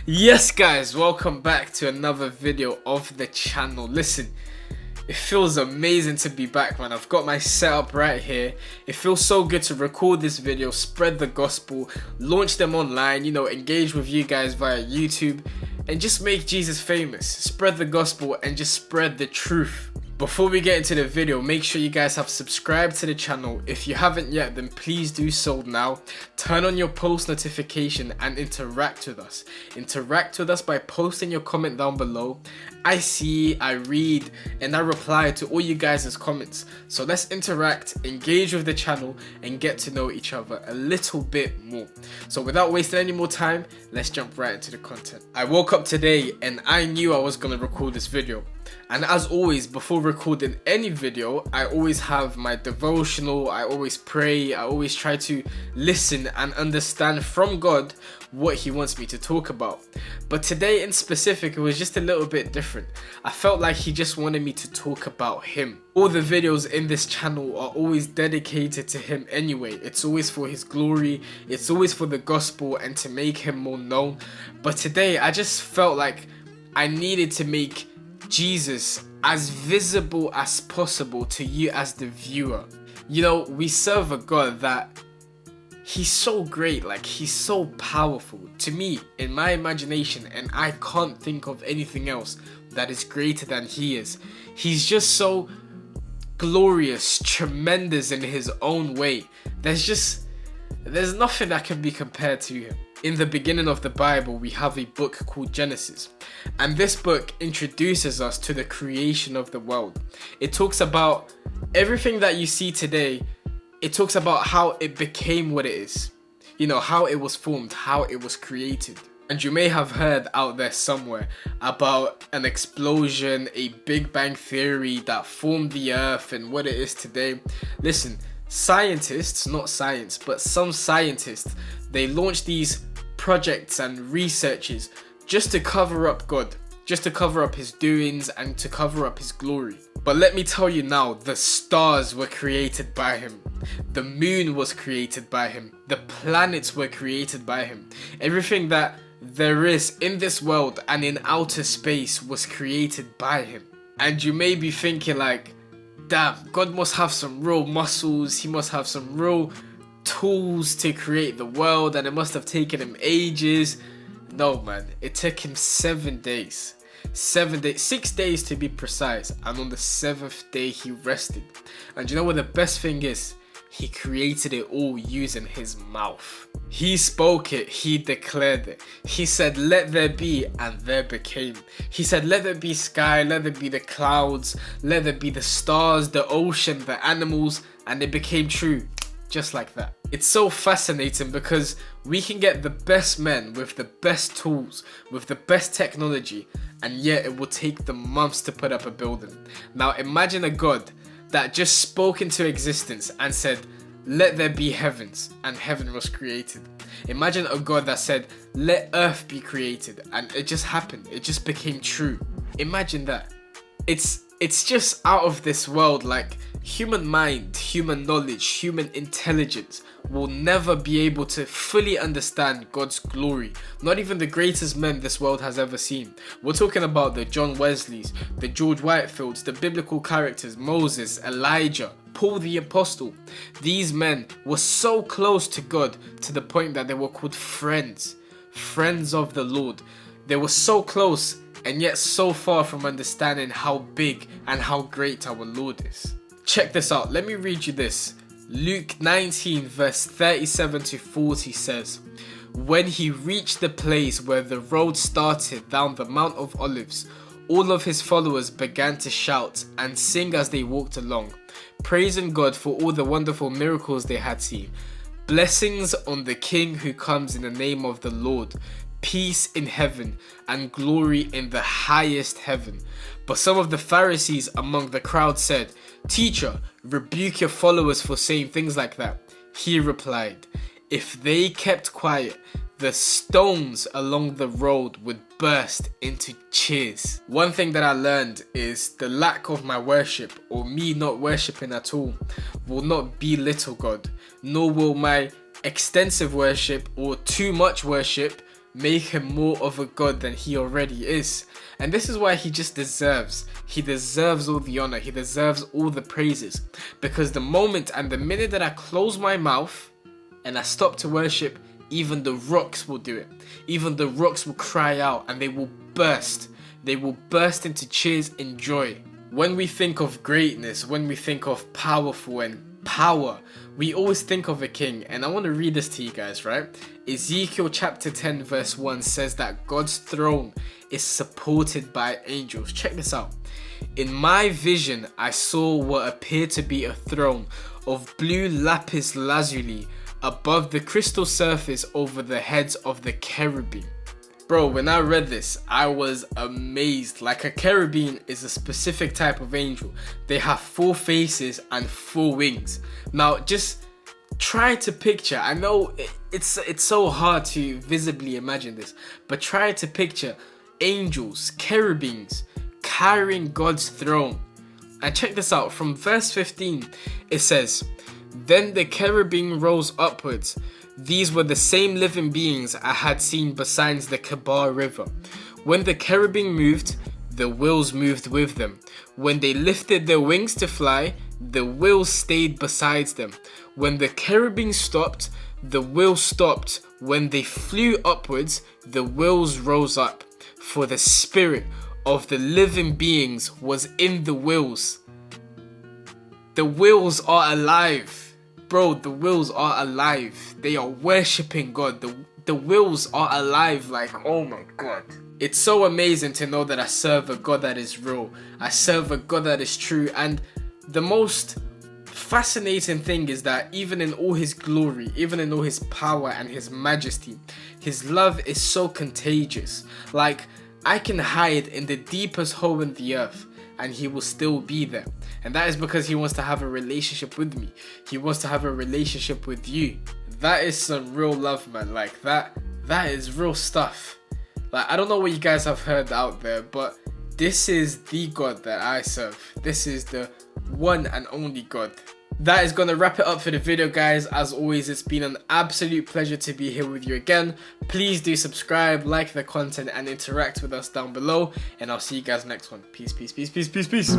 Yes guys, welcome back to another video of the channel. Listen, it feels amazing to be back, man. I've got my setup right here. It feels so good to record this video, spread the gospel, launch them online, engage with you guys via YouTube and just make Jesus famous. Spread the gospel and just spread the truth. Before we get into the video, make sure you guys have subscribed to the channel. If you haven't yet, then please do so now. Turn on your post notification and interact with us. Interact with us by posting your comment down below. I see, I read, and I reply to all you guys' comments. So let's interact, engage with the channel, and get to know each other a little bit more. So without wasting any more time, let's jump right into the content. I woke up today and I knew I was going to record this video. And as always, before recording any video, I always have my devotional, I always pray, I always try to listen and understand from God what He wants me to talk about. But today in specific, it was just a little bit different. I felt like He just wanted me to talk about Him. All the videos in this channel are always dedicated to Him anyway. It's always for His glory, it's always for the gospel and to make Him more known. But today, I just felt like I needed to make Jesus as visible as possible to you as the viewer. We serve a God that He's so great, like He's so powerful to me in my imagination, and I can't think of anything else that is greater than He is. He's just so glorious, tremendous in His own way. There's nothing that can be compared to Him. In the beginning of the Bible, we have a book called Genesis, and this book introduces us to the creation of the world. It talks about everything that you see today. It talks about how it became what it is, how it was formed, how it was created. And you may have heard out there somewhere about an explosion, a Big Bang theory that formed the earth and what it is today. Listen, scientists, not science, but some scientists, they launch these projects and researches just to cover up God, just to cover up His doings and to cover up His glory. But let me tell you now, the stars were created by Him. The moon was created by Him. The planets were created by Him. Everything that there is in this world and in outer space was created by Him. And you may be thinking like, damn, God must have some real muscles. He must have some real tools to create the world, and it must have taken Him ages. No, man, it took Him 7 days. 6 days to be precise, and on the 7th day He rested. And you know what the best thing is? He created it all using His mouth. He spoke it, He declared it. He said, let there be, and there became. He said, let there be sky, let there be the clouds, let there be the stars, the ocean, the animals, and it became true. Just like that. It's so fascinating because we can get the best men with the best tools, with the best technology, and yet it will take them months to put up a building. Now imagine a God that just spoke into existence and said, let there be heavens, and heaven was created. Imagine a God that said, let earth be created, and it just happened. It just became true. Imagine that. It's just out of this world. Like, human mind, human knowledge, human intelligence will never be able to fully understand God's glory. Not even the greatest men this world has ever seen. We're talking about the John Wesleys, the George Whitefields, the biblical characters, Moses, Elijah, Paul the Apostle. These men were so close to God to the point that they were called friends of the Lord. They were so close and yet so far from understanding how big and how great our Lord is. Check this out. Let me read you this. Luke 19 verse 37 to 40 says, when He reached the place where the road started down the Mount of Olives, all of His followers began to shout and sing as they walked along, praising God for all the wonderful miracles they had seen. Blessings on the King who comes in the name of the Lord. Peace in heaven and glory in the highest heaven. But some of the Pharisees among the crowd said, Teacher, rebuke your followers for saying things like that. He replied, if they kept quiet, the stones along the road would burst into cheers. One thing that I learned is the lack of my worship, or me not worshipping at all, will not belittle God, nor will my extensive worship or too much worship make him more of a god than he already is. And this is why he deserves all the honor, he deserves all the praises. Because the minute that I close my mouth and I stop to worship, even the rocks will do it. Even the rocks will cry out and they will burst. They will burst into cheers and joy. When we think of greatness, when we think of powerful and power, we always think of a king. And I want to read this to you guys, right? Ezekiel chapter 10 verse 1 says that God's throne is supported by angels. Check this out. In my vision, I saw what appeared to be a throne of blue lapis lazuli above the crystal surface over the heads of the cherubim. Bro, when I read this, I was amazed. Like, a cherubim is a specific type of angel. They have 4 faces and 4 wings. Now, just try to picture. I know it's so hard to visibly imagine this, but try to picture angels, cherubims, carrying God's throne. And check this out. From verse 15, it says, "Then the cherubim rose upwards. These were the same living beings I had seen beside the Kebar River. When the cherubim moved, the wheels moved with them. When they lifted their wings to fly, the wheels stayed beside them. When the cherubim stopped, the wheels stopped. When they flew upwards, the wheels rose up. For the spirit of the living beings was in the wheels." The wheels are alive. Bro, the wheels are alive. They are worshipping God. The wheels are alive. Like, oh my God. It's so amazing to know that I serve a God that is real. I serve a God that is true. And the most fascinating thing is that even in all his glory, even in all his power and his majesty, his love is so contagious. Like, I can hide in the deepest hole in the earth and he will still be there. And that is because he wants to have a relationship with me. He wants to have a relationship with you. That is some real love, man. Like, that is real stuff. Like, I don't know what you guys have heard out there, but this is the God that I serve. This is the one and only God. That is gonna wrap it up for the video, guys. As always, it's been an absolute pleasure to be here with you again. Please do subscribe, like the content, and interact with us down below. And I'll see you guys next one. Peace, peace, peace, peace, peace, peace.